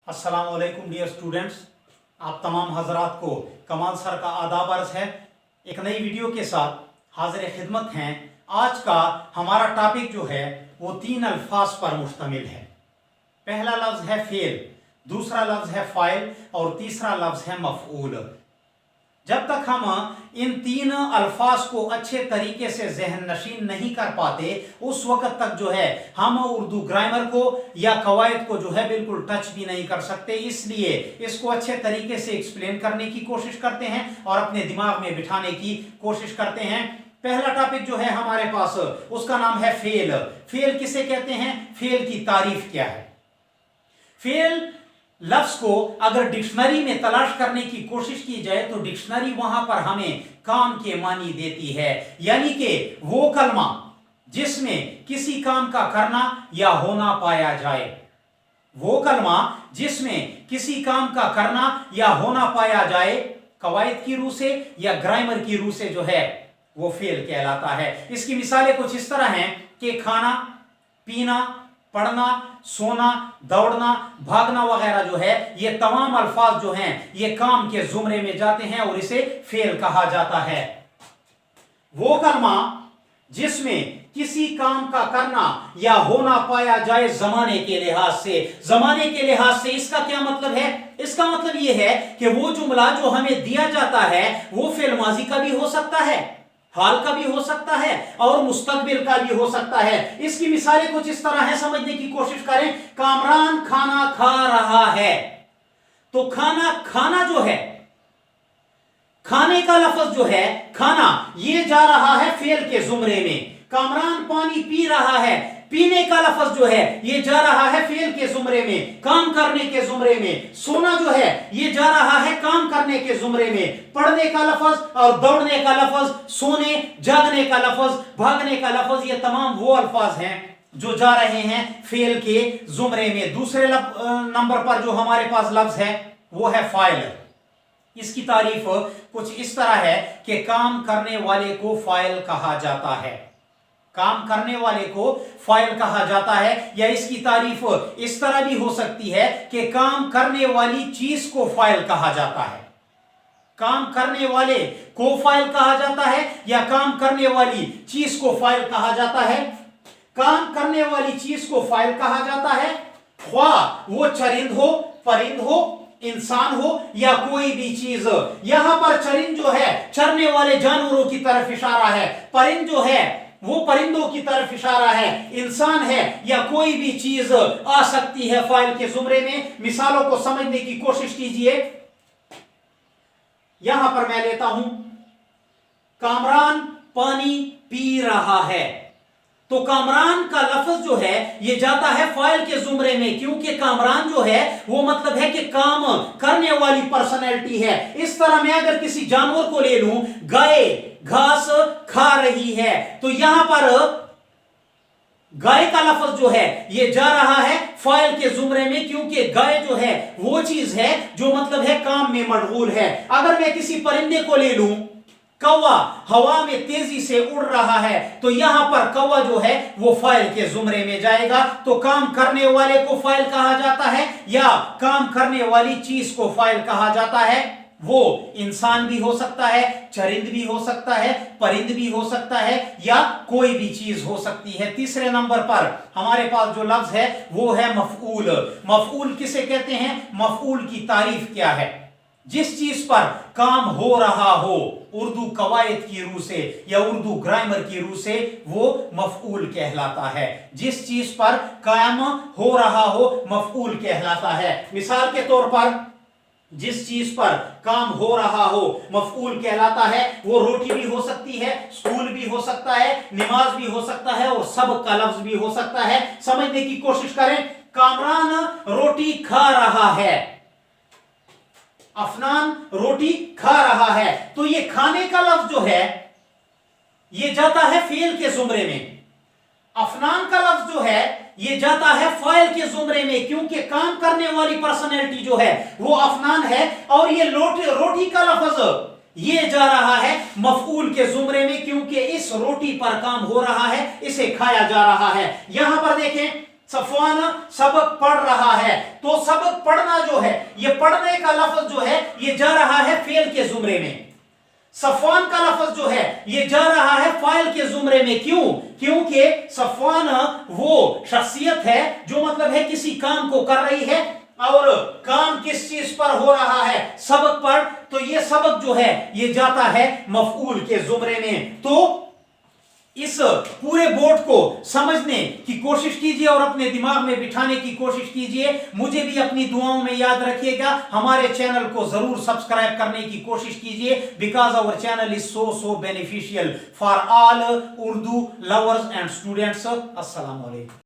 अस्सलाम वालेकुम dear students, आप तमाम हजरात को कमाल सर का आदाब अर्ज है। एक नई वीडियो के साथ हाजिर खिदमत हैं। आज का हमारा टॉपिक जो है वो 3 अल्फाज पर मुश्तमिल है। पहला लफ्ज़ है फेल, दूसरा लफ्ज़ है फाइल और तीसरा लफ्ज़ है मफऊल। जब तक हम इन 3 अल्फाज को अच्छे तरीके से जहन नशीन नहीं कर पाते उस वक्त तक जो है हम उर्दू ग्रामर को या कवायद को जो है बिल्कुल टच भी नहीं कर सकते। इसलिए इसको अच्छे तरीके से एक्सप्लेन करने की कोशिश करते हैं और अपने दिमाग में बिठाने की कोशिश करते हैं। पहला टॉपिक जो है हमारे पास उसका नाम है फेल। फेल किसे कहते हैं, फेल की तारीफ क्या है। फेल लफ्ज को अगर डिक्शनरी में तलाश करने की कोशिश की जाए तो डिक्शनरी वहां पर हमें काम के मानी देती है, यानी कि वो कलमा जिसमें किसी काम का करना या होना पाया जाए। वो कलमा जिसमें किसी काम का करना या होना पाया जाए कवायद की रूह से या ग्रामर की रूह से जो है वो फेल कहलाता है। इसकी मिसालें कुछ इस तरह हैं कि खाना, पीना, पढ़ना, सोना, दौड़ना, भागना वगैरह जो है ये तमाम अल्फाज जो हैं ये काम के जुमरे में जाते हैं और इसे फेल कहा जाता है। वो कलमा जिसमें किसी काम का करना या होना पाया जाए जमाने के लिहाज से। जमाने के लिहाज से इसका क्या मतलब है, इसका मतलब यह है कि वो जुमला जो हमें दिया जाता है वो फेल माजी का भी हो सकता है, हाल का भी हो सकता है और मुस्तकबिल का भी हो सकता है। इसकी मिसालें कुछ इस तरह है, समझने की कोशिश करें। कामरान खाना खा रहा है, तो खाना खाना जो है, खाने का लफ्ज जो है खाना ये जा रहा है फेल के जुमरे में। कामरान पानी पी रहा है, पीने का लफ्ज जो है ये जा रहा है फेल के जुमरे में, काम करने के जुमरे में। सोना जो है ये जा रहा है काम करने के जुमरे में। पढ़ने का लफ्ज और दौड़ने का लफ्ज, सोने जागने का लफ्ज, भागने का लफ्ज, ये तमाम वो अल्फाज हैं जो जा रहे हैं फेल के जुमरे में। दूसरे नंबर पर जो हमारे पास लफ्ज है वो है फाइल। इसकी तारीफ कुछ इस तरह है कि काम करने वाले को फाइल कहा जाता है, काम करने वाले को फाइल कहा जाता है। या इसकी तारीफ इस तरह भी हो सकती है कि काम करने वाली चीज को फाइल कहा जाता है। काम करने वाले को फाइल कहा जाता है या काम करने वाली चीज को फाइल कहा जाता है। काम करने वाली चीज को फाइल कहा जाता है, ख्वाह वो चरिंद हो, परिंद हो, इंसान हो या कोई भी चीज। यहां पर चरिंद जो है चरने वाले जानवरों की तरफ इशारा है, परिंद जो है वो परिंदों की तरफ इशारा है, इंसान है या कोई भी चीज आ सकती है फाइल के जुमरे में। मिसालों को समझने की कोशिश कीजिए। यहां पर मैं लेता हूं कामरान पानी पी रहा है, तो कामरान का लफ्ज जो है ये जाता है फाइल के जुमरे में, क्योंकि कामरान जो है वो मतलब है कि काम करने वाली पर्सनैलिटी है। इस तरह मैं अगर किसी जानवर को ले लूं, गाय घास खा रही है, तो यहां पर गाय का लफ्ज जो है ये जा रहा है फाइल के जुमरे में, क्योंकि गाय जो है वो चीज है जो मतलब है काम में मशगूल है। अगर मैं किसी परिंदे को ले लूं, कौवा हवा में तेजी से उड़ रहा है, तो यहां पर कौवा जो है वो फाइल के जुमरे में जाएगा। तो काम करने वाले को फाइल कहा जाता है या काम करने वाली चीज को फाइल कहा जाता है। वो इंसान भी हो सकता है, चरिंद भी हो सकता है, परिंद भी हो सकता है या कोई भी चीज हो सकती है। तीसरे नंबर पर हमारे पास जो लफ्ज है वो है मफऊल। मफऊल किसे कहते हैं, मफऊल की तारीफ क्या है। जिस चीज पर काम हो रहा हो उर्दू कवायद की रूह से या उर्दू ग्रामर की रूह से वो मफऊल कहलाता है। जिस चीज पर कायम हो रहा हो मफऊल कहलाता है। मिसाल के तौर पर जिस चीज पर काम हो रहा हो मफऊल कहलाता है। वो रोटी भी हो सकती है, स्कूल भी हो सकता है, नमाज भी हो सकता है और सब का लफ्ज भी हो सकता है। समझने की कोशिश करें। कामरान रोटी खा रहा है, अफनान रोटी खा रहा है, तो ये खाने का लफ्ज जो है ये जाता है फेल के जुमरे में। अफनान का लफ्ज जो है ये जाता है फाइल के जुमरे में, क्योंकि काम करने वाली पर्सनैलिटी जो है वो अफनान है और ये रोटी का लफ्ज ये जा रहा है मफऊल के जुमरे में, क्योंकि इस रोटी पर काम हो रहा है, इसे खाया जा रहा है। यहां पर देखें सफवान सबक पढ़ रहा है, तो सबक पढ़ना जो है, ये पढ़ने का लफ्ज जो है ये जा रहा है फेल के जुमरे में। सफवान का लफ्ज जो है ये जा रहा है फाइल के जुमरे में। क्यों? क्योंकि सफवान वो शख्सियत है जो मतलब है किसी काम को कर रही है, और काम किस चीज पर हो रहा है? सबक पर। तो ये सबक जो है ये जाता है मफऊल के जुमरे में। तो इस पूरे बोर्ड को समझने की कोशिश कीजिए और अपने दिमाग में बिठाने की कोशिश कीजिए। मुझे भी अपनी दुआओं में याद रखिएगा। हमारे चैनल को जरूर सब्सक्राइब करने की कोशिश कीजिए, because our channel is so beneficial for all Urdu lovers and students. अस्सलाम वालेकुम।